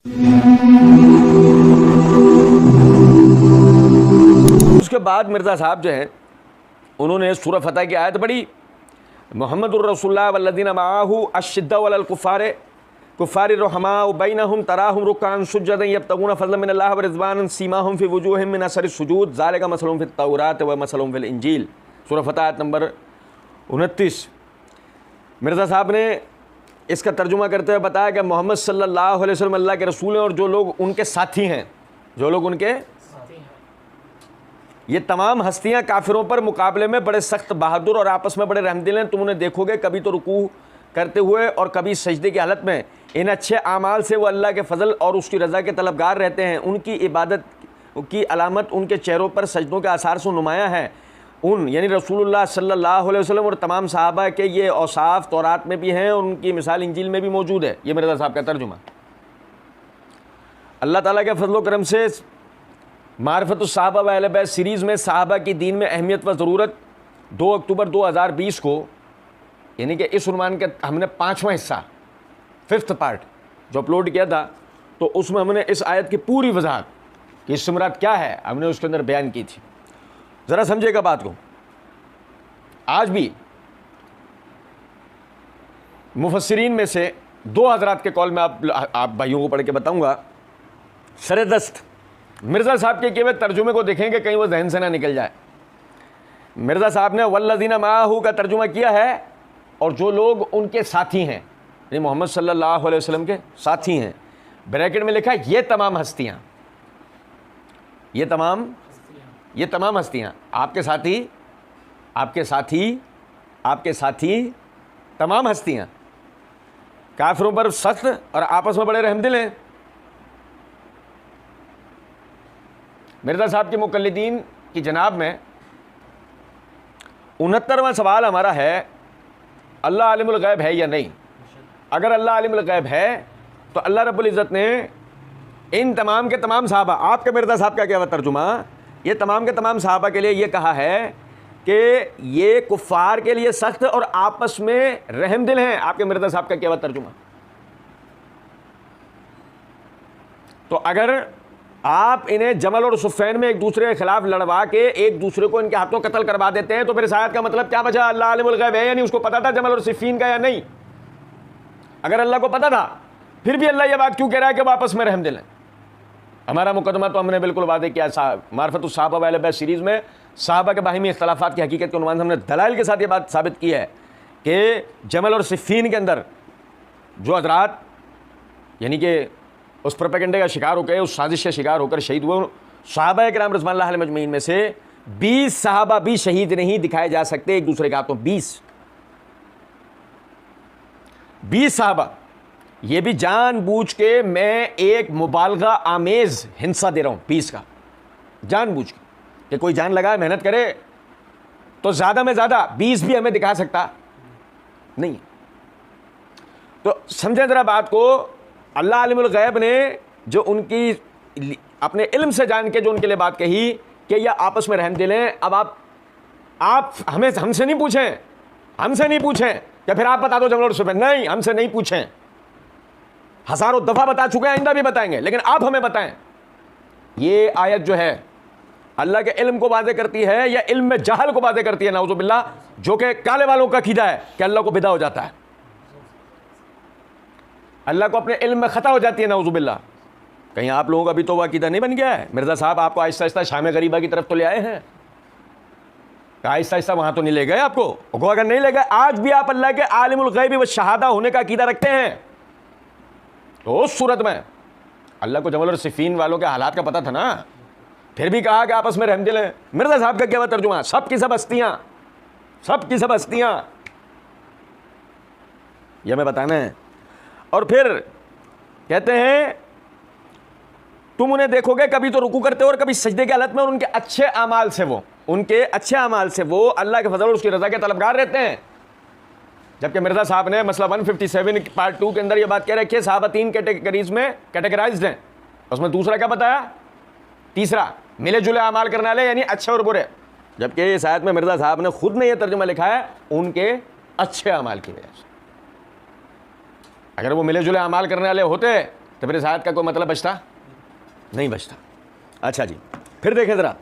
उसके बाद मिर्ज़ा साहब जो हैं उन्होंने सूरह फतह की आयत पढ़ी, मुहम्मदुर रसूलुल्लाह वल्लज़ीना माअहू अश्शिद्दउ अलल कुफ़ारि रुहमाउ बैनहुम तराहुम रुक्कान सुज्जदन यब्तगून फ़ज़लन मिनल्लाहि व रिज़वानन सीमाहुम फ़ी वुजूहिहिम मिन असरिस सुजूद ज़ालिका मसलुहुम फ़ित तौरात व मसलुहुम फ़िल इंजील। सूरह फतह आयत नंबर 29। मिर्ज़ा साहब ने इसका तर्जुमा करते हुए बताया कि मोहम्मद सल्लल्लाहु अलैहि वसल्लम अल्लाह के रसूल हैं और जो लोग उनके साथी हैं, जो लोग उनके ये तमाम हस्तियां काफिरों पर मुकाबले में बड़े सख्त बहादुर और आपस में बड़े रहमदिल हैं। तुम उन्हें देखोगे कभी तो रुकू करते हुए और कभी सजदे की हालत में। इन अच्छे आमाल से वो अल्लाह के फजल और उसकी रज़ा के तलबगार रहते हैं। उनकी इबादत की अलामत उनके चेहरों पर सजदों के आसार से नुमाया है। उन यानी रसूलुल्लाह सल्लल्लाहु अलैहि वसल्लम और तमाम सहाबा के ये औसाफ तौरात में भी हैं और उनकी मिसाल इंजील में भी मौजूद है। ये मिर्ज़ा साहब का तर्जुमा। अल्लाह ताला के फजल करम से मारिफतुस सहाबा व अहले बैत सीरीज़ में सहाबा की दीन में अहमियत व ज़रूरत 2 अक्टूबर 2020 को यानी कि इस उन्वान के हमने 5वां हिस्सा 5th पार्ट जो अपलोड किया था, तो उसमें हमने इस आयत की पूरी वजाहत कि इससे मुराद क्या है हमने उसके अंदर बयान की थी। ज़रा समझिएगा बात को। आज भी मुफस्सिरीन में से 2 हज़रात के कौल में आप भाइयों को पढ़ के बताऊंगा। सरेदस्त मिर्ज़ा साहब के केवल तर्जुमे को देखेंगे कहीं वो जहन से ना निकल जाए। मिर्ज़ा साहब ने वल्लज़ीना माअहू का तर्जुमा किया है और जो लोग उनके साथी हैं, यानी मोहम्मद सल्लल्लाहु अलैहि वसल्लम के साथी हैं। ब्रैकेट में लिखा है ये तमाम हस्तियाँ, ये तमाम हस्तियाँ आपके साथी, आपके साथी, आपके साथी, तमाम हस्तियाँ काफिरों पर सख्त और आपस में बड़े रहमदिल हैं। मिर्ज़ा साहब के मुक़ल्लिदीन की जनाब में 69वां सवाल हमारा है, अल्लाह आलिमुल गैब है या नहीं। अगर अल्लाह आलिमुल गैब है तो अल्लाह रब्बुल इज़्ज़त ने इन तमाम के तमाम सहाबा, आपके मिर्ज़ा साहब का क्या तर्जुमा, ये तमाम के तमाम सहाबा के लिए ये कहा है कि ये कुफ़ार के लिए सख्त और आपस में रहमदिल हैं। आपके मिर्ज़ा साहब का क्या तर्जुमा। तो अगर आप इन्हें जमल और सुफ़ैन में एक दूसरे के खिलाफ लड़वा के एक दूसरे को इनके हाथों कत्ल करवा देते हैं तो फिर इस आयत का मतलब क्या बचा। अल्लाह आलिमुल गैब है या नहीं, उसको पता था जमल और सिफ़ीन का या नहीं। अगर अल्लाह को पता था फिर भी अल्लाह ये बात क्यों कह रहा है कि वापस में रहमदिल है। हमारा मुकदमा तो हमने बिल्कुल वादे किया। मारिफतुस सहाबा व अहले बैत सीरीज़ में सहाबा के बाहिमी इख्तलाफात की हकीकत के उन्वान से हमने दलाइल के साथ ये बात साबित की है कि जमल और सिफ़ीन के अंदर जो हज़रात यानी कि उस प्रोपेगेंडे का शिकार होकर, उस साजिश का शिकार होकर शहीद हुए, सहाबा किराम रिज़वानुल्लाह अलैहिम अजमईन में से 20 सहाबा भी शहीद नहीं दिखाए जा सकते एक दूसरे के हाथों। 20 सहाबा, ये भी जानबूझ के मैं एक मुबालगा आमेज़ हिंसा दे रहा हूँ 20 का, जानबूझ के कि कोई जान लगाए मेहनत करे तो ज़्यादा में ज़्यादा 20 भी हमें दिखा सकता नहीं। तो समझें ज़रा बात को। अल्लाह आलिमुल गैब ने जो उनकी अपने इल्म से जान के जो उनके लिए बात कही कि यह आपस में रहमदिल हैं। अब आप हमसे नहीं पूछें या फिर आप बता दो जमल और सुफ़ैन, नहीं, हमसे नहीं पूछें। हज़ारों दफ़ा बता चुके हैं, आइंदा भी बताएंगे, लेकिन आप हमें बताएं ये आयत जो है अल्लाह के इल्म को वाज़े करती है या इल्म में जहल को वाज़े करती है, नाउज़ुबिल्लाह, जो कि काले वालों का कीदा है कि अल्लाह को बिदा हो जाता है, अल्लाह को अपने इल्म में ख़ता हो जाती है, नाउज़ुबिल्लाह। कहीं आप लोगों का भी तो वह कीदा नहीं बन गया है। मिर्ज़ा साहब आपको आहिस्ता आहिस्ता शाम गरीबा की तरफ तो ले आए हैं, आहिस्ता आहिस्ता वहाँ तो नहीं ले गए आपको। अगर नहीं ले गए, आज भी आप अल्लाह के आलिमुल गैब व शहादा होने का कीदा रखते हैं तो उस सूरत में अल्लाह को जमल और सिफ़ीन वालों के हालात का पता था ना, फिर भी कहा कि आपस में रहमदिल हैं। मिर्ज़ा साहब का क्या तर्जुमा, सब की सब हस्तियाँ ये हमें बताना है। और फिर कहते हैं तुम उन्हें देखोगे कभी तो रुकू करते हो और कभी सजदे की हालत में, और उनके अच्छे अमाल से वो अल्लाह के फजल और उसकी रज़ा के तलबगार रहते हैं। जबकि मिर्ज़ा साहब ने मसला 157 पार्ट 2 के अंदर ये बात कह रखी है सहाबा 3 कैटेगरीज में कैटेगराइज्ड हैं। उसमें दूसरा क्या बताया, तीसरा मिले जुले अमाल करने वाले यानी अच्छे और बुरे। जबकि इस आयत में मिर्ज़ा साहब ने खुद ने यह तर्जुमा लिखा है उनके अच्छे अमाल की वजह से। अगर वो मिले जुले अमाल करने वाले होते तो फिर इस आयत का कोई मतलब बचता नहीं बचता। अच्छा जी, फिर देखें ज़रा,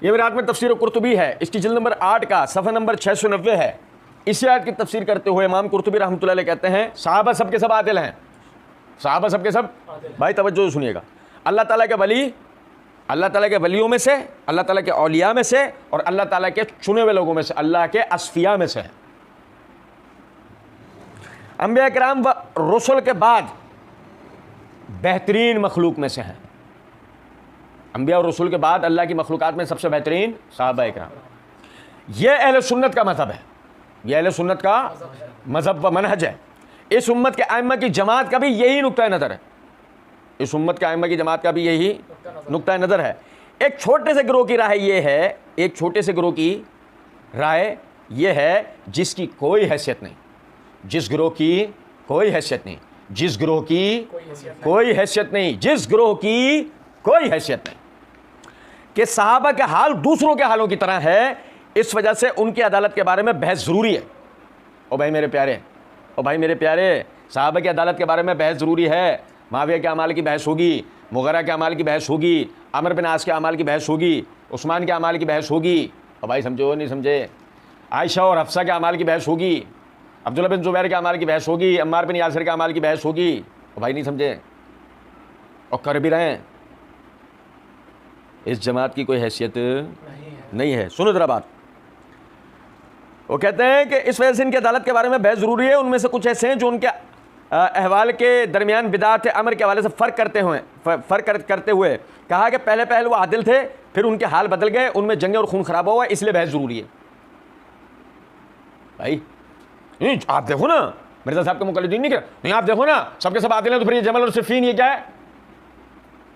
ये मेरे हाथ में तफसीर कुर्तुबी है, इसकी जिल्द नंबर 8 का सफ़ा नंबर 690 है। इसी आयत की तफसीर करते हुए इमाम कुर्तुबी रहमतुल्लाह अलैह कहते हैं सहाबा सब के सब आदिल हैं, सहाबा सब के सब, भाई तवज्जो से सुनिएगा, अल्लाह ताला के वली, अल्लाह ताला के वलियों में से, अल्लाह ताला के औलिया में से और अल्लाह ताला के चुने हुए लोगों में से, अल्लाह के असफिया में से है। अंबिया किराम व रसूल के बाद बेहतरीन मखलूक में से हैं। अंबिया और रसूल के बाद अल्लाह की मखलूकात में सबसे बेहतरीन सहाबा इकराम। यह अहले सुन्नत का मज़हब है, यह अहले सुन्नत का मज़हब व मनहज है। इस उम्मत के आइम्मा की जमात का भी यही नुक्ता नज़र है, इस उम्मत के आइम्मा की जमात का भी यही नुक्ता नज़र है। एक छोटे से गिरोह की राय ये है, एक छोटे से गिरोह की राय ये है जिसकी कोई हैसियत नहीं, जिस गिरोह की कोई हैसियत नहीं, जिस गिरोह की कोई हैसियत नहीं, जिस गिरोह की कोई हैसियत नहीं, कि सहाबा के हाल दूसरों के हालों की तरह है, इस वजह से उनकी अदालत के बारे में बहस ज़रूरी है। ओ भाई मेरे प्यारे, ओ भाई मेरे प्यारे, सहाबा की अदालत के बारे में बहस ज़रूरी है। माविया के अमाल की बहस होगी, मुगरा के अमाल की बहस होगी, अमर बिन आस के अमाल की बहस होगी, उस्मान के अमाल की बहस होगी, और भाई समझो नहीं समझे, आयशा और हफ्सा के अमाल की बहस होगी, अब्दुल्ला बिन जुबैर के अमाल की बहस होगी, अम्मार बिन यासिर के अमाल की बहस होगी, और भाई नहीं समझे और कर भी रहे हैं। इस जमात की कोई हैसियत नहीं है। सुनो जरा बात, वो कहते हैं कि इस वजह से इनकी अदालत के बारे में बहस ज़रूरी है। उनमें से कुछ ऐसे हैं जो उनके अहवाल के दरमियान बिदात अमर के हवाले से फ़र्क करते हुए कहा कि पहले पहले वो आदिल थे, फिर उनके हाल बदल गए, उनमें जंग और खून खराबा हुआ, इसलिए बहस ज़रूरी है। भाई आप देखो ना, मिर्ज़ा साहब के मुकल्लिदीन नहीं, नहीं आप देखो ना सबके सब आदिल हैं, तो फिर ये जमल और सिफ़ीन ये क्या है,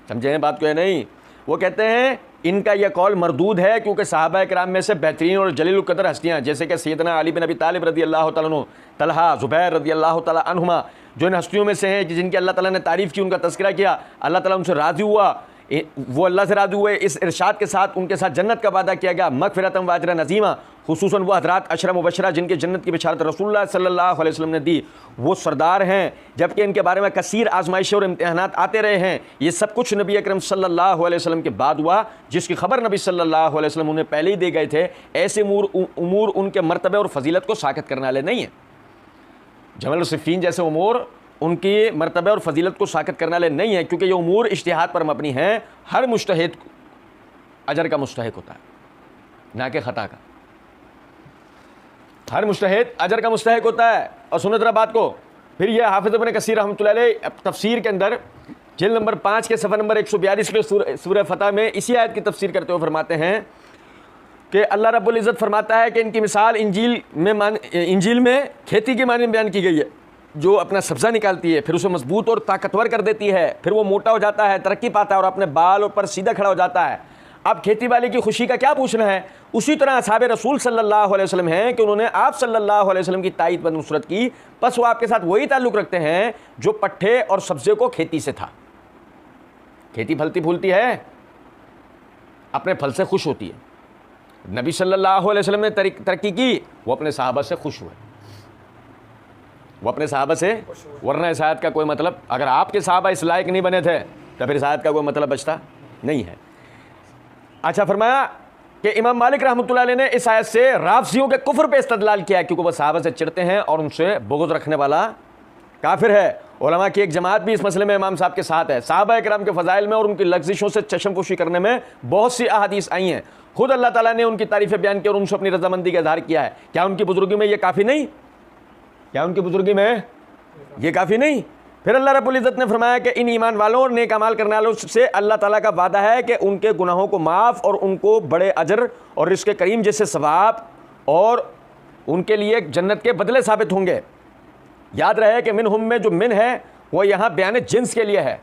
समझे बात को है नहीं। वो कहते हैं इनका यह कौल मरदूद है क्योंकि सहाबा इकराम में से बेहतरीन और जलील कदर हस्तियाँ जैसे कि सैयदना अली बिन अबी तालिब रज़ी अल्लाह तआला अन्हु, तलहा, ज़ुबैर रज़ी अल्लाह तआला अन्हुमा, जो इन हस्तियों में से हैं जिनकी अल्लाह ताला ने तारीफ़ की, उनका तज़किरा किया, अल्लाह ताला उनसे राज़ी हुआ, वो अल्लाह से राज़ी हुए, इस इरशाद के साथ उनके साथ जन्नत का वादा किया गया, मग़फ़िरतन व अजरन अज़ीमा, खुसूसन वो हज़रात अशरा मुबशरा जिनके जन्नत की बिशारत रसूलुल्लाह सल्लल्लाहु अलैहि वसल्लम ने दी, वो सरदार हैं, जबकि इनके बारे में कसीर आजमाइशें और इम्तिहानात आते रहे हैं। ये सब कुछ नबी अकरम सल्लल्लाहु अलैहि वसल्लम के बाद हुआ, जिसकी खबर नबी सल्लल्लाहु अलैहि वसल्लम उन्हें पहले ही दे गए थे। ऐसे उमूर उनके मर्तबे और फजीलत को साकित करने वाले नहीं हैं। जमल और सिफ़ीन जैसे उमूर उनकी मर्तबे और फजीलत को साकित करने वाले नहीं है, क्योंकि ये उमूर इज्तिहाद पर मबनी हैं। हर मुज्तहिद अजर का मुस्तहिक होता है, ना कि ख़ता का। हर मुज्तहिद अजर का मुस्तहिक होता है। और सुनो जरा बात को, फिर ये हाफिज़ इब्न कसीर रहमतुल्लाह अलैह तफसीर के अंदर जिल्द नंबर 5 के सफ़ा नंबर 142 में सूरह फतह में इसी आयत की तफसीर करते हुए फरमाते हैं कि अल्लाह रब्बुल इज़्ज़त फरमाता है कि इनकी मिसाल इंजील में खेती की मानी बयान की गई है, जो अपना सब्ज़ा निकालती है, फिर उसे मजबूत और ताकतवर कर देती है, फिर वो मोटा हो जाता है, तरक्की पाता है और अपने बालों पर सीधा खड़ा हो जाता है। अब खेती वाले की खुशी का क्या पूछना है। उसी तरह असहाबे रसूल सल्लल्लाहु अलैहि वसल्लम हैं कि उन्होंने आप सल्लल्लाहु अलैहि वसल्लम की ताईद व नुसरत की, बस वो आपके साथ वही ताल्लुक़ रखते हैं जो पट्ठे और सब्ज़े को खेती से था। खेती फलती फूलती है, अपने फल से खुश होती है। नबी सल्लल्लाहु अलैहि वसल्लम ने तरक्की की, वो अपने सहाबा से खुश हुए, वो अपने सहाबा से, वरना इस आयत का कोई मतलब, अगर आपके सहाबा इस लायक नहीं बने थे तो फिर इस आयत का कोई मतलब बचता नहीं है। अच्छा, फरमाया कि इमाम मालिक रहमतुल्लाह अलैह ने इस आयत से राफ़ज़ियों के कुफ्र पे इस्तदलाल किया क्योंकि वह सहाबा से चिढ़ते हैं और उनसे बुग़्ज़ रखने वाला काफिर है। उलमा की एक जमात भी इस मसले में इमाम साहब के साथ है। सहाबा इकराम के फ़ज़ाइल में और उनकी लग़्ज़िशों से चश्मपोशी करने में बहुत सी अहादीस आई हैं। खुद अल्लाह ताला ने उनकी तारीफ़ें बयान की और उनसे अपनी रज़ामंदी का इज़हार किया है। क्या उनकी बुज़ुर्गी में ये काफ़ी नहीं? क्या उनकी बुज़ुर्गी में ये काफ़ी नहीं? फिर अल्लाह रब्बुल इज़्ज़त ने फरमाया कि इन ईमान वालों और नेक अमाल करने वालों से अल्लाह ताला का वादा है कि उनके गुनाहों को माफ़ और उनको बड़े अजर और रिज़्क़ करीम जैसे सवाब और उनके लिए जन्नत के बदले साबित होंगे। याद रहे कि मिन हुम में जो मिन है वो यहाँ बयान जिन्स के लिए है,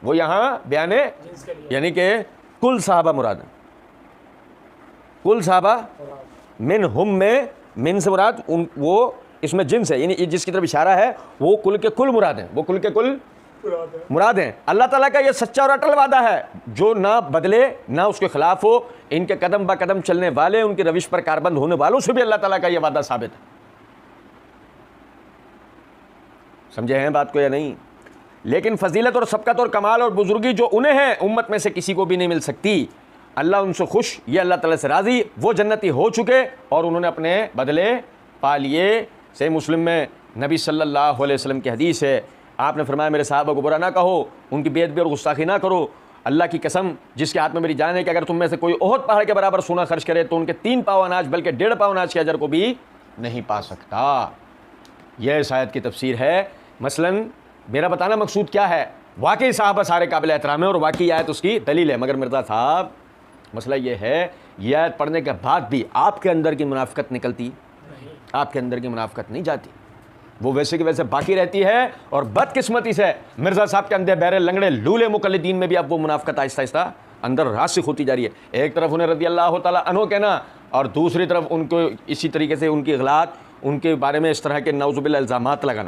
वो यहाँ बयान यानी कि कुल साहबा मुराद, कुल साहबा। मिन हुम में मिन से मुराद उन वो इसमें जिन्स है, यानी जिसकी तरफ इशारा है वो कुल के कुल मुराद हैं, वो कुल के कुल मुराद हैं। अल्लाह ताला का ये सच्चा और अटल वादा है जो ना बदले ना उसके खिलाफ हो। इनके कदम ब कदम चलने वाले, उनकी रविश पर कारबंद होने वालों से भी अल्लाह ताला का ये वादा साबित है। समझे हैं बात को या नहीं? लेकिन फजीलत और सबकत और कमाल और बुजुर्गी जो उन्हें है उम्मत में से किसी को भी नहीं मिल सकती। अल्लाह उनसे खुश, ये अल्लाह ताला से राज़ी, वो जन्नती हो चुके और उन्होंने अपने बदले पा लिए। सही मुस्लिम में नबी सल्लल्लाहु अलैहि वसल्लम की हदीस है, आपने फरमाया मेरे साहबा को बुरा ना कहो, उनकी बेअदबी और गुस्ताखी ना करो। अल्लाह की कसम जिसके हाथ में मेरी जान है कि अगर तुम में से कोई ओहद पहाड़ के बराबर सोना खर्च करे तो उनके 3 पाव अनाज बल्कि 1.5 पाव अनाज के अजर को भी नहीं पा सकता। यह इस आयत की तफसीर है। मसलन मेरा बताना मकसूद क्या है, वाकई साहबा सारे काबिल एहतराम है और वाकई आयत उसकी दलील है, मगर मिर्ज़ा साहब मसला ये है, यह आयत पढ़ने के बाद भी आपके अंदर की मुनाफिकत निकलती, आपके अंदर की मुनाफिकत नहीं जाती, वो वैसे कि वैसे बाकी रहती है। और बदकिस्मती से मिर्ज़ा साहब के अंधे बहरे लंगड़े लूले मुकल्लिदीन में भी अब वो मुनाफिकत आहिस्ता आहिस्ता अंदर रासिख होती जा रही है। एक तरफ उन्हें रज़ी अल्लाह तआला अन्हु कहना और दूसरी तरफ उनको इसी तरीके से उनकी गलात, उनके बारे में इस तरह के नाउज़ुबिल्लाह इल्ज़ामात लगाना।